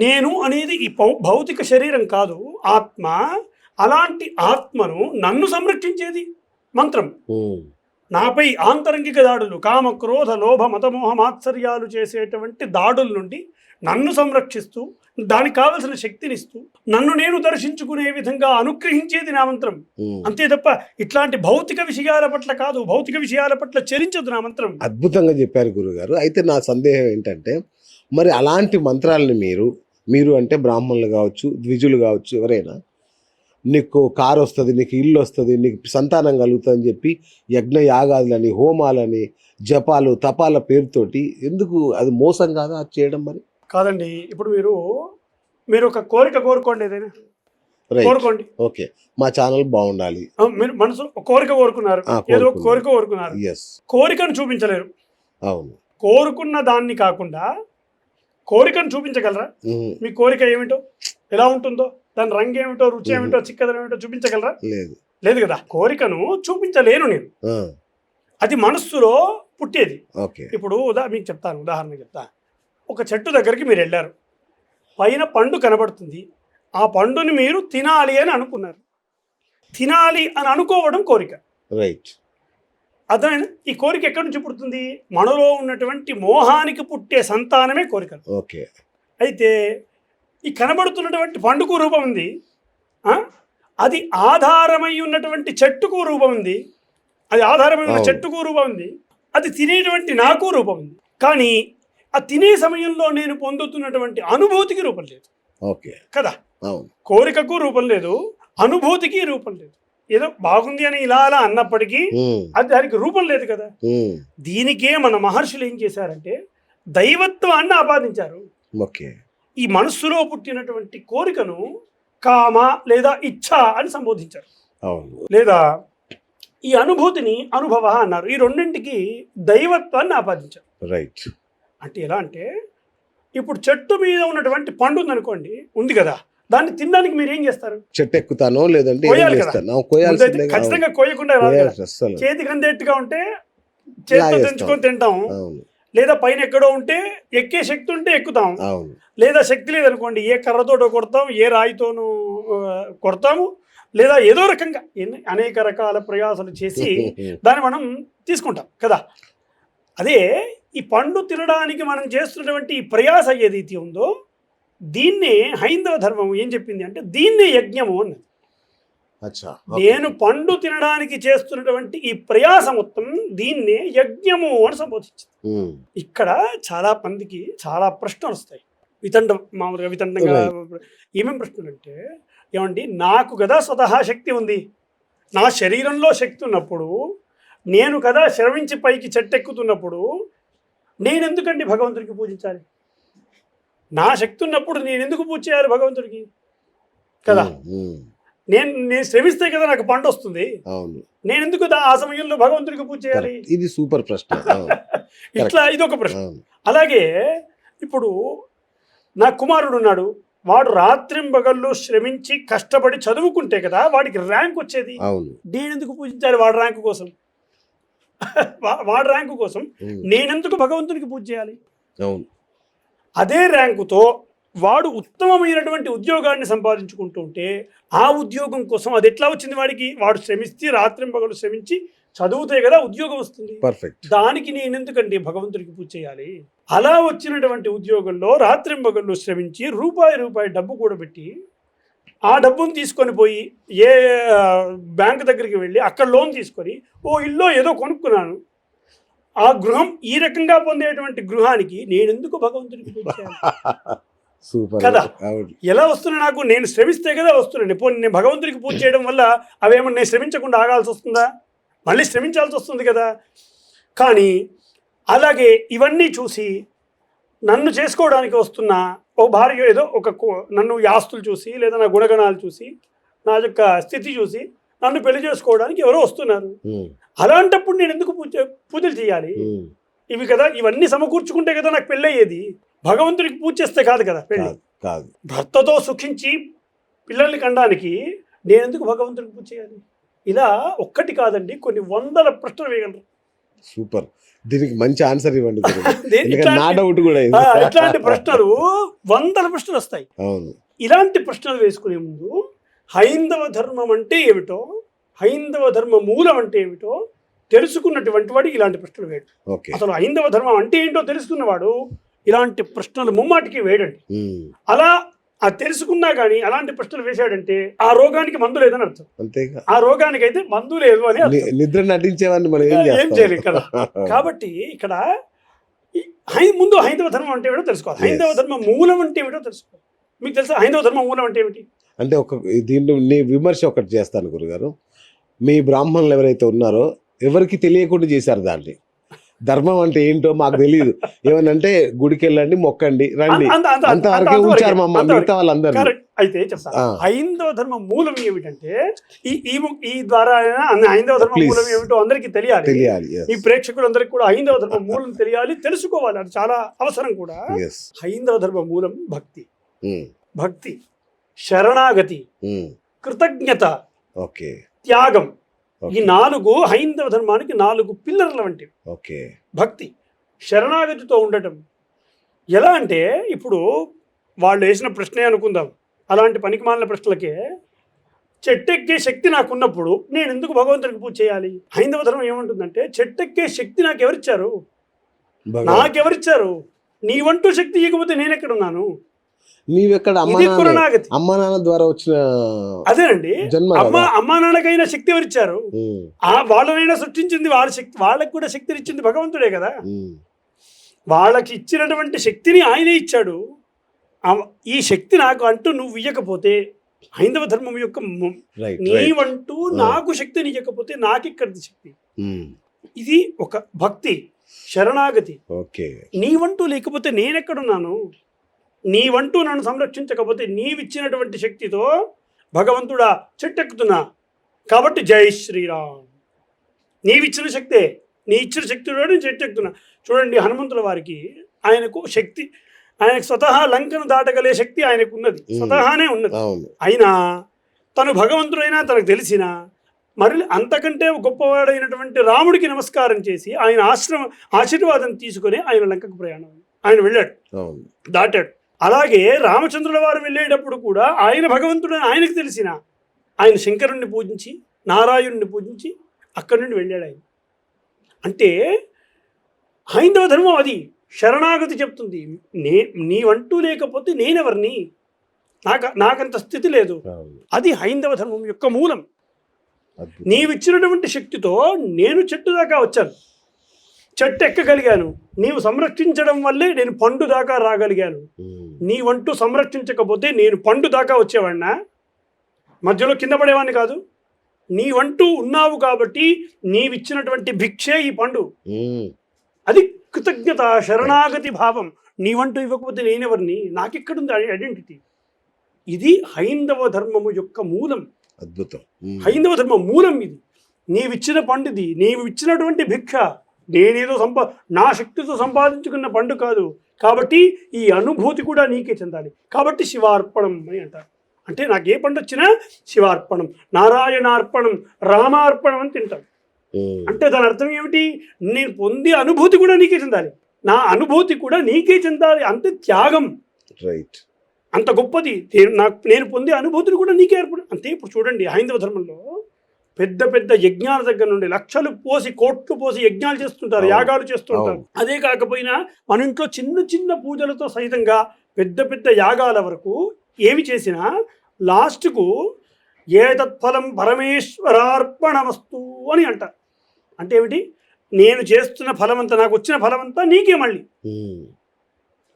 నేను అనేది ఈ భౌతిక శరీరం కాదు, ఆత్మ. అలాంటి ఆత్మను నన్ను సంరక్షించేది మంత్రం. నాపై ఆంతరంగిక దాడులు, కామ క్రోధ లోభ మతమోహ మాత్సర్యాలు చేసేటువంటి దాడుల నుండి నన్ను సంరక్షిస్తూ, దానికి కావలసిన శక్తినిస్తూ, నన్ను నేను దర్శించుకునే విధంగా అనుగ్రహించేది నా మంత్రం. అంతే తప్ప ఇట్లాంటి భౌతిక విషయాల పట్ల కాదు, భౌతిక విషయాల పట్ల చరించదు నా మంత్రం. అద్భుతంగా చెప్పారు గురుగారు. అయితే నా సందేహం ఏంటంటే, మరి అలాంటి మంత్రాలను మీరు అంటే బ్రాహ్మణులు కావచ్చు, ద్విజులు కావచ్చు, ఎవరైనా నీకు కారు వస్తుంది, నీకు ఇల్లు వస్తుంది, నీకు సంతానం కలుగుతుంది అని చెప్పి యజ్ఞ యాగాదులని, హోమాలని, జపాలు తపాల పేరుతోటి ఎందుకు? అది మోసం కాదా అది చేయడం? మరి కాదండి. ఇప్పుడు మీరు ఒక కోరిక కోరుకోండి, ఏదైనా కోరుకోండి. ఓకే, మా ఛానల్ బాగుండాలి, మీరు మనసు కోరిక కోరుకున్నారు, ఏదో కోరిక కోరుకున్నారు, కోరికను చూపించలేరు. అవును. కోరుకున్న దాన్ని కాకుండా కోరికను చూపించగలరా? మీ కోరిక ఏమిటో, ఎలా ఉంటుందో, దాని రంగు ఏమిటో, రుచి ఏమిటో, చిక్కదనం ఏమిటో చూపించగలరా? లేదు కదా. కోరికను చూపించలేను నేను, అది మనస్సులో పుట్టేది. ఇప్పుడు మీకు చెప్తాను, ఉదాహరణ చెప్తా. ఒక చెట్టు దగ్గరికి మీరు వెళ్ళారు, పైన పండు కనబడుతుంది, ఆ పండుని మీరు తినాలి అని అనుకున్నారు. తినాలి అని అనుకోవడం కోరిక. రైట్. అర్థమైనా? ఈ కోరిక ఎక్కడి నుంచి పుడుతుంది? మనలో ఉన్నటువంటి మోహానికి పుట్టే సంతానమే కోరికలు. ఓకే. అయితే ఈ కనబడుతున్నటువంటి పండుకు రూపం ఉంది, అది ఆధారమై ఉన్నటువంటి చెట్టుకు రూపం ఉంది, అది ఆధారమై ఉన్న చెట్టుకు రూపం ఉంది, అది తినేటువంటి నాకు రూపం ఉంది. కానీ ఆ తినే సమయంలో నేను పొందుతున్నటువంటి అనుభూతికి రూపం లేదు. ఓకే కదా. కోరికకు రూపం లేదు, అనుభూతికి రూపం లేదు. ఏదో బాగుంది అని ఇలా అలా అన్నప్పటికీ అది దానికి రూపం లేదు కదా. దీనికే మన మహర్షులు ఏం చేశారంటే దైవత్వాన్ని ఆపాదించారు. ఈ మనస్సులో పుట్టినటువంటి కోరికను కామ లేదా ఇచ్ఛ అని సంబోధించారు, లేదా ఈ అనుభూతిని అనుభవ అన్నారు. ఈ రెండింటికి దైవత్వాన్ని ఆపాదించారు. రైట్. అంటే ఎలా అంటే, ఇప్పుడు చెట్టు మీద ఉన్నటువంటి పండు ఉందనుకోండి, ఉంది కదా, దాన్ని తినడానికి మీరు ఏం చేస్తారు? చెట్టు ఎక్కుతానో లేదంటే ఖచ్చితంగా కోయకుండా రాదు కదా. చేతికి అందేట్టుగా ఉంటే చేతితో తెంచుకొని తింటాం, లేదా పైన ఎక్కడో ఉంటే ఎక్కే శక్తి ఉంటే ఎక్కుతాం, లేదా శక్తి లేదనుకోండి ఏ కర్రతోటో కొడతాం, ఏ రాయితోనూ కొడతాము, లేదా ఏదో రకంగా అనేక రకాల ప్రయాసాలు చేసి దాన్ని మనం తీసుకుంటాం కదా. అదే ఈ పండు తినడానికి మనం చేస్తున్నటువంటి ఈ ప్రయాస ఏదైతే ఉందో, దీన్నే హైందవ ధర్మం ఏం చెప్పింది అంటే దీన్నే యజ్ఞము అన్నది. నేను పండు తినడానికి చేస్తున్నటువంటి ఈ ప్రయాస మొత్తం దీన్నే యజ్ఞము అని సంబోధించింది. ఇక్కడ చాలా మందికి చాలా ప్రశ్నలు వస్తాయి, మామూలుగా వితండంగా. ఏమేమి ప్రశ్నలు అంటే, ఏమండి నాకు కదా స్వతహా శక్తి ఉంది, నా శరీరంలో శక్తి ఉన్నప్పుడు, నేను కదా శ్రవించి పైకి చెట్టెక్కుతున్నప్పుడు నేను ఎందుకండి భగవంతుడికి పూజించాలి? నా శక్తి ఉన్నప్పుడు నేను ఎందుకు పూజ చేయాలి భగవంతుడికి కదా? నేను శ్రమిస్తే కదా నాకు పంట వస్తుంది, నేను ఎందుకు ఆ సమయంలో భగవంతుడికి పూజ చేయాలి? ఇది సూపర్ ప్రశ్న. ఇట్లా ఇదొక ప్రశ్న. అలాగే ఇప్పుడు నా కుమారుడు ఉన్నాడు, వాడు రాత్రింబగళ్ళు శ్రమించి కష్టపడి చదువుకుంటే కదా వాడికి ర్యాంక్ వచ్చేది. నేనెందుకు పూజించాలి వాడి ర్యాంకు కోసం? వాడి ర్యాంకు కోసం నేనెందుకు భగవంతునికి పూజ చేయాలి? అదే ర్యాంకుతో వాడు ఉత్తమమైనటువంటి ఉద్యోగాన్ని సంపాదించుకుంటూ ఉంటే ఆ ఉద్యోగం కోసం అది ఎట్లా వచ్చింది వాడికి? వాడు శ్రమిస్తే రాత్రింబగళ్ళు శ్రమించి చదువుతే కదా ఉద్యోగం వస్తుంది. దానికి నేను ఎందుకండి భగవంతుడికి పూజ చేయాలి? అలా వచ్చినటువంటి ఉద్యోగంలో రాత్రింబగళ్ళు శ్రమించి రూపాయి డబ్బు కూడబెట్టి ఆ డబ్బును తీసుకొని పోయి ఏ బ్యాంక్ దగ్గరికి వెళ్ళి అక్కడ లోన్ తీసుకొని ఇల్లు ఏదో కొనుక్కున్నాను, ఆ గృహం ఈ రకంగా పొందేటువంటి గృహానికి నేనెందుకు భగవంతుడికి పూజ చేయాలి కదా? ఎలా వస్తున్నా నాకు? నేను శ్రమిస్తే కదా వస్తున్నాను. పోనీ నేను భగవంతుడికి పూజ చేయడం వల్ల అవేమన్నా నేను శ్రమించకుండా ఆగాల్సి వస్తుందా? మళ్ళీ శ్రమించాల్సి వస్తుంది కదా. కానీ అలాగే ఇవన్నీ చూసి నన్ను చేసుకోవడానికి వస్తున్న ఓ భార్య ఏదో నన్ను ఆస్తులు చూసి, లేదా నా గుణగణాలు చూసి, నా యొక్క స్థితి చూసి నన్ను పెళ్లి చేసుకోవడానికి ఎవరో వస్తున్నారు. అలాంటప్పుడు నేను ఎందుకు పూజలు చేయాలి? ఇవి కదా, ఇవన్నీ సమకూర్చుకుంటే కదా నాకు పెళ్ళి అయ్యేది. భగవంతుడికి పూజ చేస్తే కాదు కదా పెళ్ళి. భర్తతో సుఖించి పిల్లల్ని కనడానికి నేను ఎందుకు భగవంతుడికి పూజ చేయాలి? ఇలా ఒక్కటి కాదండి, కొన్ని వందల ప్రశ్నలు వేయగలరు. సూపర్. దీనికి మంచి ఆన్సర్ ఇవ్వండి గురువు. ఎందుకంటే నా ఇట్లాంటి డౌట్ కూడా ఇది. ఇట్లాంటి ప్రశ్నలు వందల ప్రశ్నలు వస్తాయి. అవును. ఇలాంటి ప్రశ్నలు వేసుకునే ముందు హైందవ ధర్మం అంటే ఏమిటో, హైందవ ధర్మ మూలం అంటే ఏమిటో తెలుసుకున్నటువంటి వాడు ఇలాంటి ప్రశ్నలు వేయడు. ఓకే. అసలు హైందవ ధర్మం అంటే ఏంటో తెలుసుకున్నవాడు ఇలాంటి ప్రశ్నలు ముమ్మాటికి వేయడండి. అలా ఆ తెలుసుకున్నా కానీ అలాంటి ప్రశ్నలు వేసాడంటే ఆ రోగానికి మందు లేదని అర్థం. అంతేగా. ఆ రోగానికి అయితే మందు లేదు అని అర్థం. నిద్ర నటించేవాడిని మనం ఏం ఏం చేయలేదు కదా. కాబట్టి ఇక్కడ ముందు హైందవ ధర్మం అంటే ఏమిటో తెలుసుకోవాలి. హైందవ ధర్మ మూలం అంటే ఏమిటో తెలుసుకోవాలి. మీకు తెలుసా హైందవ ధర్మ మూలం అంటే ఏమిటి? అంటే దీంట్లో నీ విమర్శ ఒకటి చేస్తాను గురుగారు. మీ బ్రాహ్మణులు ఎవరైతే ఉన్నారో ఎవరికి తెలియకుండా చేశారు దాన్ని. ధర్మం అంటే ఏంటో మాకు తెలియదు. ఏమనంటే గుడికి వెళ్ళండి, మొక్కండి, రండి, అంతవరకే ఉంచారు మా మిగతా వాళ్ళందరూ. అయితే చెప్తాను హైందవ ధర్మ మూలం ఏమిటంటే ఈ ద్వారా హైందవ ధర్మ మూలం ఏమిటో అందరికీ తెలియాలి. ఈ ప్రేక్షకులందరికీ కూడా హైందవ ధర్మ మూలం తెలియాలి, తెలుసుకోవాలి. అది చాలా అవసరం కూడా. హైందవ ధర్మ మూలం భక్తి, భక్తి, శరణాగతి, కృతజ్ఞత, త్యాగం. ఈ 4 హైందవ ధర్మానికి 4 పిల్లర్ల వంటివి. భక్తి, శరణాగతితో ఉండటం. ఎలా అంటే ఇప్పుడు వాళ్ళు వేసిన ప్రశ్నే అనుకుందాం, అలాంటి పనికిమాలిన ప్రశ్నలకే చెట్టెక్కే శక్తి నాకున్నప్పుడు నేను ఎందుకు భగవంతుడికి పూజ చేయాలి? హైందవ ధర్మం ఏమంటుందంటే చెట్టెక్కే శక్తి నాకు ఎవరిచ్చారు? నాకెవరిచ్చారు? నీ వంటూ శక్తి ఇవ్వకపోతే నేను ఎక్కడున్నాను? నీవెక్కడ? అమ్మా నాన్న ద్వారా వచ్చిన అదేనండి. అమ్మా నాన్నకైనా శక్తి ఎవరిచ్చారు? వాళ్ళనైనా సృష్టించింది వాళ్ళ శక్తి, వాళ్ళకి కూడా శక్తిని ఇచ్చింది భగవంతుడే కదా. వాళ్ళకి ఇచ్చినటువంటి శక్తిని ఆయనే ఇచ్చాడు. ఈ శక్తి నాకు అంటూ నువ్వు ఇయ్యకపోతే హైందవ ధర్మం యొక్క నీవంటూ నాకు శక్తిని ఇవ్వకపోతే నాకిక్కడిది శక్తి. ఇది ఒక భక్తి, శరణాగతి. నీవంటూ లేకపోతే నేనెక్కడున్నాను? నీవంటూ నన్ను సంరక్షించకపోతే నీవిచ్చినటువంటి శక్తితో భగవంతుడా చెట్టెక్కుతున్నా, కాబట్టి జై శ్రీరామ్. నీవిచ్చిన శక్తే, నీ ఇచ్చిన శక్తితో నేను చెట్టెక్కుతున్నా. చూడండి హనుమంతుల వారికి ఆయనకు శక్తి, ఆయనకు స్వతహా లంకను దాటగలే శక్తి ఆయనకు ఉన్నది, స్వతహానే ఉన్నది. అయినా తను భగవంతుడైనా తనకు తెలిసిన మరి అంతకంటే గొప్పవాడైనటువంటి రాముడికి నమస్కారం చేసి ఆయన ఆశీర్వాదం తీసుకొని ఆయన లంకకు ప్రయాణం ఆయన వెళ్ళాడు, దాటాడు. అలాగే రామచంద్రుల వారు వెళ్ళేటప్పుడు కూడా ఆయన భగవంతుడని ఆయనకు తెలిసిన ఆయన శంకరుణ్ణి పూజించి నారాయణుడిని పూజించి అక్కడి నుండి వెళ్ళాడు ఆయన. అంటే హైందవ ధర్మం అది శరణాగతి చెప్తుంది. నీవంటూ లేకపోతే నేనెవరిని? నాకంత స్థితి లేదు. అది హైందవ ధర్మం యొక్క మూలం. నీవిచ్చినటువంటి శక్తితో నేను చెట్టు దాకా వచ్చాను, చెట్టు ఎక్కగలిగాను. నీవు సంరక్షించడం వల్లే నేను పండు దాకా రాగలిగాను. నీవంటూ సంరక్షించకపోతే నేను పండు దాకా వచ్చేవాడినా? మధ్యలో కింద పడేవాడిని కాదు. నీవంటూ ఉన్నావు కాబట్టి నీవిచ్చినటువంటి భిక్షే ఈ పండు. అది కృతజ్ఞత, శరణాగతి భావం. నీవంటూ ఇవ్వకపోతే నేనెవరిని? నాకెక్కడుంది ఐడెంటిటీ? ఇది హైందవ ధర్మము యొక్క మూలం. అద్భుతం. హైందవ ధర్మ మూలం ఇది. నీవిచ్చిన పండుది, నీవు ఇచ్చినటువంటి భిక్ష. నేనేదో నా శక్తితో సంపాదించుకున్న పండు కాదు. కాబట్టి ఈ అనుభూతి కూడా నీకే చెందాలి. కాబట్టి శివార్పణం అని అంటారు. అంటే నాకు ఏ పండు వచ్చినా శివార్పణం, నారాయణార్పణం, రామార్పణం అని తింటాను. అంటే దాని అర్థం ఏమిటి? నేను పొందే అనుభూతి కూడా నీకే చెందాలి, నా అనుభూతి కూడా నీకే చెందాలి. అంతే త్యాగం, అంత గొప్పది. నేను పొందే అనుభూతిని కూడా నీకే ఏర్పడి అంతే. ఇప్పుడు చూడండి హైందవ ధర్మంలో పెద్ద పెద్ద యజ్ఞాల దగ్గర నుండి లక్షలు పోసి కోట్లు పోసి యజ్ఞాలు చేస్తుంటారు, యాగాలు చేస్తుంటారు. అదే కాకపోయినా మన ఇంట్లో చిన్న చిన్న పూజలతో సహితంగా పెద్ద పెద్ద యాగాల వరకు ఏమి చేసినా లాస్ట్కు ఏతత్ఫలం పరమేశ్వరార్పణమస్తు అని అంటారు. అంటే ఏమిటి? నేను చేస్తున్న ఫలమంతా, నాకు వచ్చిన ఫలమంతా నీకే. మళ్ళీ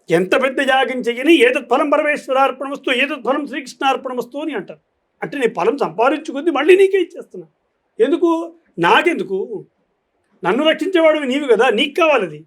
ఎంత పెద్ద యాగం చెయ్యని ఏతత్ఫలం పరమేశ్వరార్పణమస్తు, ఏతత్ఫలం శ్రీకృష్ణార్పణమస్తు అని అంటారు. అంటే నేను ఫలం సంపాదించుకుంది మళ్ళీ నీకే ఇచ్చేస్తున్నా. ఎందుకు? నాకెందుకు? నన్ను రక్షించేవాడు నీవు కదా, నీకు కావాలది.